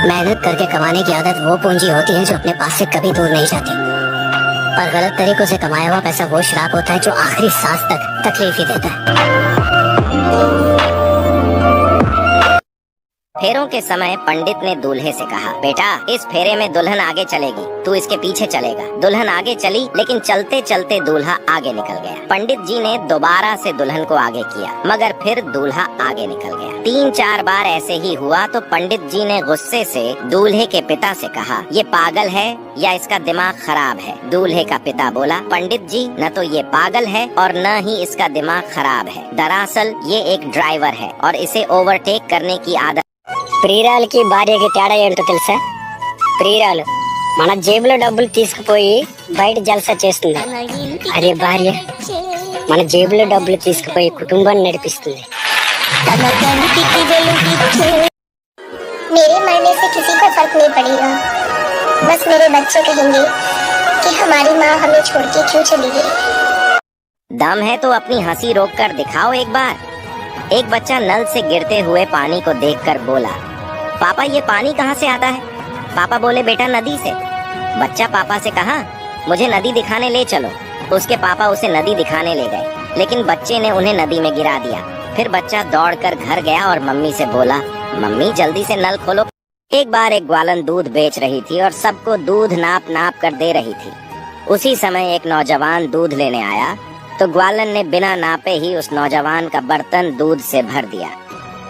मेहनत करके कमाने की आदत वो पूंजी होती है जो अपने पास से कभी दूर नहीं जाती, पर गलत तरीकों से कमाया हुआ पैसा वो शराब होता है जो आखिरी सांस तक तकलीफ ही देता है। फेरों के समय पंडित ने दूल्हे से कहा, बेटा इस फेरे में दुल्हन आगे चलेगी, तू इसके पीछे चलेगा। दुल्हन आगे चली, लेकिन चलते चलते दूल्हा आगे निकल गया। पंडित जी ने दोबारा से दुल्हन को आगे किया, मगर फिर दूल्हा आगे निकल गया। 3-4 बार ऐसे ही हुआ तो पंडित जी ने गुस्से से दूल्हे के पिता से कहा, ये पागल है या इसका दिमाग खराब है? दूल्हे का पिता बोला, पंडित जी न तो ये पागल है और न ही इसका दिमाग खराब है। दरअसल ये एक ड्राइवर है और इसे ओवरटेक करने की आदत। ప్రియురాలకి భార్యకి తేడా ఏంటో తెలుసా? ప్రియురాలు మన జేబులో డబ్బులు తీసుకుపోయి బయట జలసా చేస్తుంది, అదే భార్య మన జేబులో డబ్బులు తీసుకుపోయి కుటుంబాన్ని నడిపిస్తుంది। मेरे मरने से किसी को फर्क नहीं पड़ेगा, बस मेरे बच्चे कहेंगे कि हमारी माँ हमें छोड़ के क्यों चली गई। दम है तो अपनी हंसी रोक कर दिखाओ एक बार। एक बच्चा नल से गिरते हुए पानी को देखकर बोला, पापा ये पानी कहाँ से आता है? पापा बोले, बेटा नदी से। बच्चा पापा से कहा, मुझे नदी दिखाने ले चलो। उसके पापा उसे नदी दिखाने ले गए, लेकिन बच्चे ने उन्हें नदी में गिरा दिया। फिर बच्चा दौड़कर घर गया और मम्मी से बोला, मम्मी जल्दी से नल खोलो। एक बार एक ग्वालन दूध बेच रही थी और सबको दूध नाप नाप कर दे रही थी। उसी समय एक नौजवान दूध लेने आया तो ग्वालन ने बिना नापे ही उस नौजवान का बर्तन दूध से भर दिया।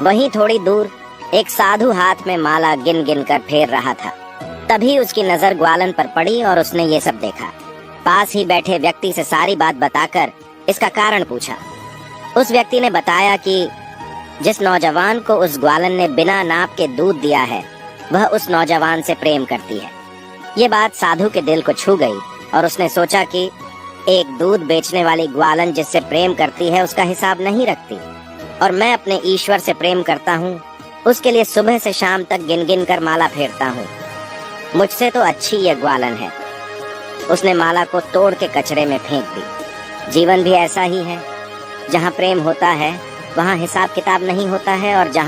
वहीं थोड़ी दूर एक साधु हाथ में माला गिन गिन कर फेर रहा था। तभी उसकी नजर ग्वालन पर पड़ी और उसने ये सब देखा। पास ही बैठे व्यक्ति से सारी बात बताकर इसका कारण पूछा। उस व्यक्ति ने बताया कि जिस नौजवान को उस ग्वालन ने बिना नाप के दूध दिया है वह उस नौजवान से प्रेम करती है। ये बात साधु के दिल को छू गई और उसने सोचा कि एक दूध बेचने वाली ग्वालन जिससे प्रेम करती है उसका हिसाब नहीं रखती, और मैं अपने ईश्वर से प्रेम करता हूँ, उसके लिए सुबह से शाम तक गिन गिन कर माला फेरता हूँ। मुझसे तो अच्छी ये ग्वालन है। उसने माला को तोड़ के कचरे में फेंक दी। जीवन भी ऐसा ही है, जहाँ प्रेम होता है वहाँ हिसाब किताब नहीं होता है, और जहाँ